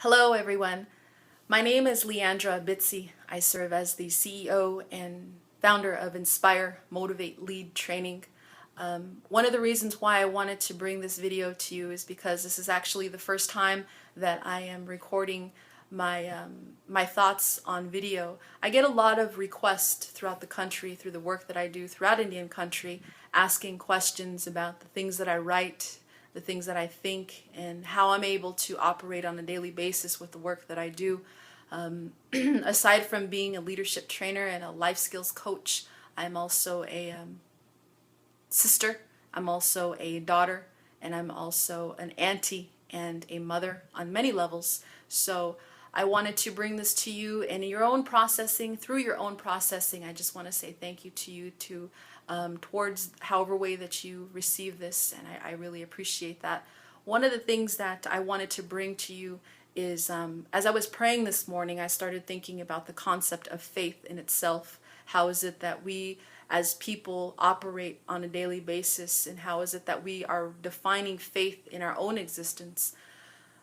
Hello, everyone. My name is LeAndra Bitsie. I serve as the CEO and founder of Inspire, Motivate, Lead Training. One of the reasons why I wanted to bring this video to you is because this is actually the first time that I am recording my thoughts on video. I get a lot of requests throughout the country through the work that I do throughout Indian country, asking questions about the things that I write, the things that I think, and how I'm able to operate on a daily basis with the work that I do. Aside from being a leadership trainer and a life skills coach, I'm also a sister, I'm also a daughter, and I'm also an auntie and a mother on many levels. So I wanted to bring this to you in your own processing. Through your own processing, I just want to say thank you to you towards however way that you receive this, and I really appreciate that. One of the things that I wanted to bring to you is as I was praying this morning, I started thinking about the concept of faith in itself. How is it that we as people operate on a daily basis, and how is it that we are defining faith in our own existence?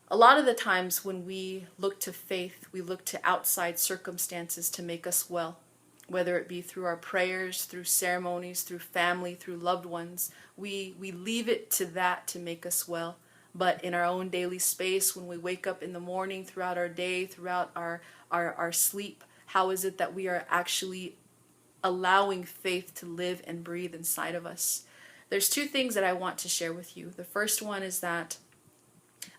A lot of the times when we look to faith, we look to outside circumstances to make us well, whether it be through our prayers, through ceremonies, through family, through loved ones. We leave it to that to make us well. But in our own daily space, when we wake up in the morning, throughout our day, throughout our sleep, how is it that we are actually allowing faith to live and breathe inside of us? There's two things that I want to share with you. The first one is that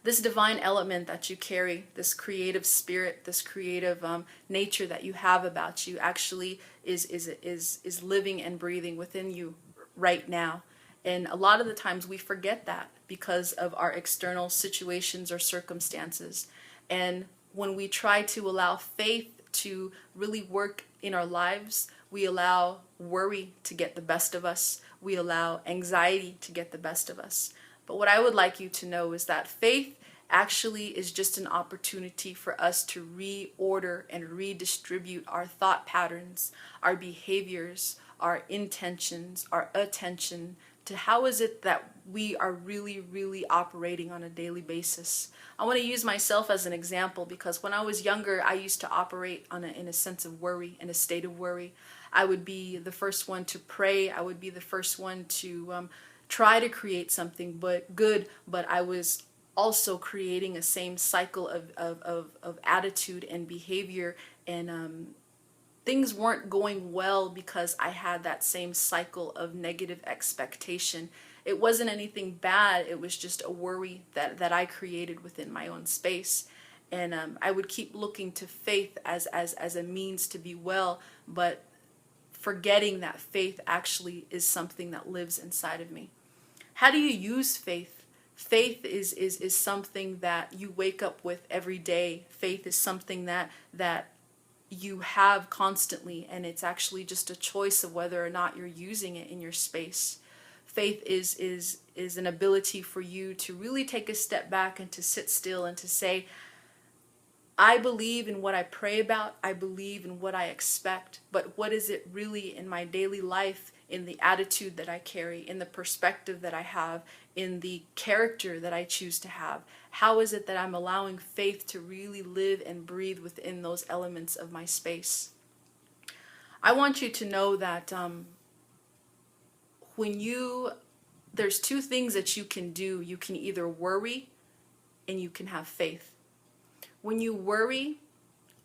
this divine element that you carry, this creative spirit, this creative nature that you have about you, actually is living and breathing within you right now. And a lot of the times we forget that because of our external situations or circumstances. And when we try to allow faith to really work in our lives, we allow worry to get the best of us. We allow anxiety to get the best of us. But what I would like you to know is that faith actually is just an opportunity for us to reorder and redistribute our thought patterns, our behaviors, our intentions, our attention to how is it that we are really operating on a daily basis. I want to use myself as an example because when I was younger, I used to operate in a sense of worry, in a state of worry. I would be the first one to pray. I would be the first one to try to create something good, but I was also creating a same cycle of attitude and behavior, and things weren't going well because I had that same cycle of negative expectation. It wasn't anything bad, it was just a worry that I created within my own space. And I would keep looking to faith as a means to be well, but forgetting that faith actually is something that lives inside of me. How do you use faith? Faith is something that you wake up with every day. Faith is something that you have constantly, and it's actually just a choice of whether or not you're using it in your space. Faith is an ability for you to really take a step back and to sit still and to say, I believe in what I pray about, I believe in what I expect, but what is it really in my daily life, in the attitude that I carry, in the perspective that I have, in the character that I choose to have? How is it that I'm allowing faith to really live and breathe within those elements of my space? I want you to know that there's two things that you can do. You can either worry and you can have faith. When you worry,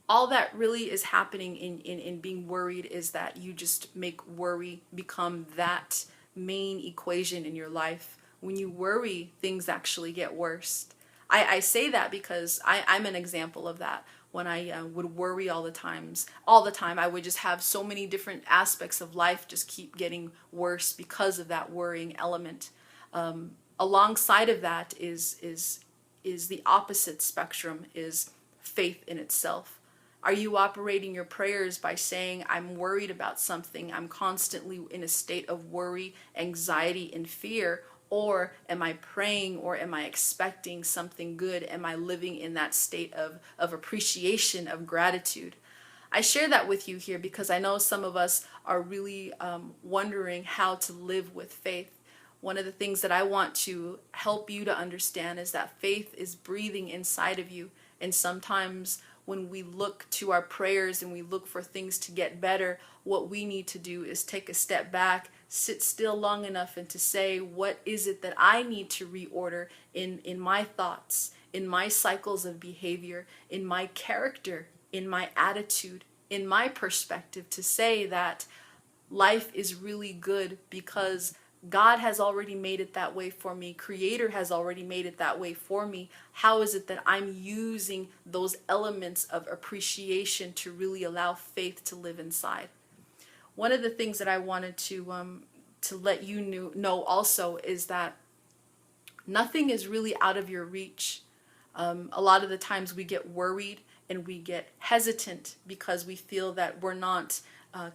all that really is happening in being worried is that you just make worry become that main equation in your life. When you worry, things actually get worse. I say that because I'm an example of that. When I would worry all the time, I would just have so many different aspects of life just keep getting worse because of that worrying element. Alongside of that is the opposite spectrum, is faith in itself. Are you operating your prayers by saying, I'm worried about something, I'm constantly in a state of worry, anxiety, and fear? Or am I praying, or am I expecting something good? Am I living in that state of appreciation, of gratitude? I share that with you here because I know some of us are really wondering how to live with faith. One of the things that I want to help you to understand is that faith is breathing inside of you. And sometimes when we look to our prayers and we look for things to get better, what we need to do is take a step back, sit still long enough, and to say, what is it that I need to reorder in my thoughts, in my cycles of behavior, in my character, in my attitude, in my perspective, to say that life is really good because God has already made it that way for me. Creator has already made it that way for me. How is it that I'm using those elements of appreciation to really allow faith to live inside? One of the things that I wanted to let you know also is that nothing is really out of your reach. A lot of the times we get worried and we get hesitant because we feel that we're not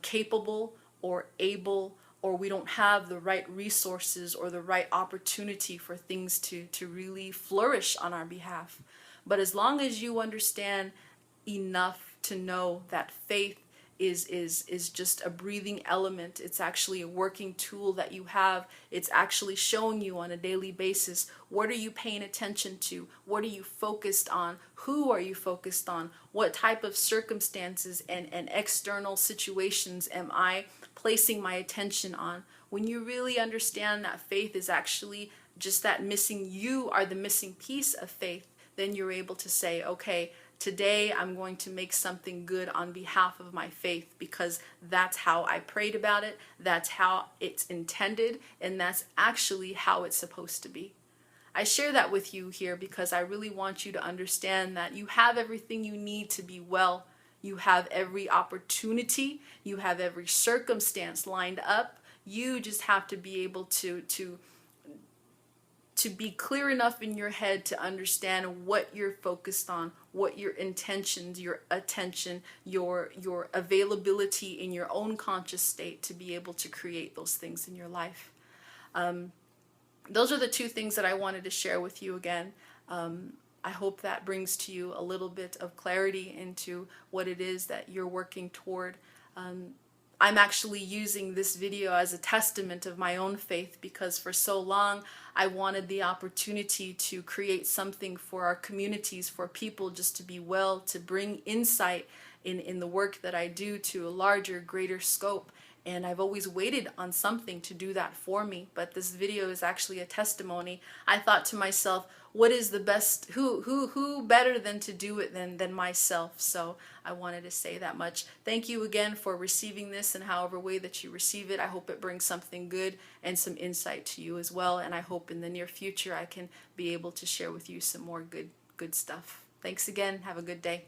capable or able, or we don't have the right resources or the right opportunity for things to really flourish on our behalf. But as long as you understand enough to know that faith is just a breathing element, it's actually a working tool that you have. It's actually showing you on a daily basis, what are you paying attention to? What are you focused on? Who are you focused on? What type of circumstances and external situations am I placing my attention on? When you really understand that faith is actually just that missing, you are the missing piece of faith, then you're able to say, okay, today I'm going to make something good on behalf of my faith because that's how I prayed about it, that's how it's intended, and that's actually how it's supposed to be. I share that with you here because I really want you to understand that you have everything you need to be well. You have every opportunity, you have every circumstance lined up. You just have to be able to be clear enough in your head to understand what you're focused on, what your intentions, your attention, your availability in your own conscious state to be able to create those things in your life. Those are the two things that I wanted to share with you again. I hope that brings to you a little bit of clarity into what it is that you're working toward. I'm actually using this video as a testament of my own faith because for so long I wanted the opportunity to create something for our communities, for people just to be well, to bring insight in the work that I do to a larger, greater scope. And I've always waited on something to do that for me, but this video is actually a testimony. I thought to myself, what is the best, who better than to do it than myself? So I wanted to say that much. Thank you again for receiving this in however way that you receive it. I hope it brings something good and some insight to you as well. And I hope in the near future I can be able to share with you some more good stuff. Thanks again. Have a good day.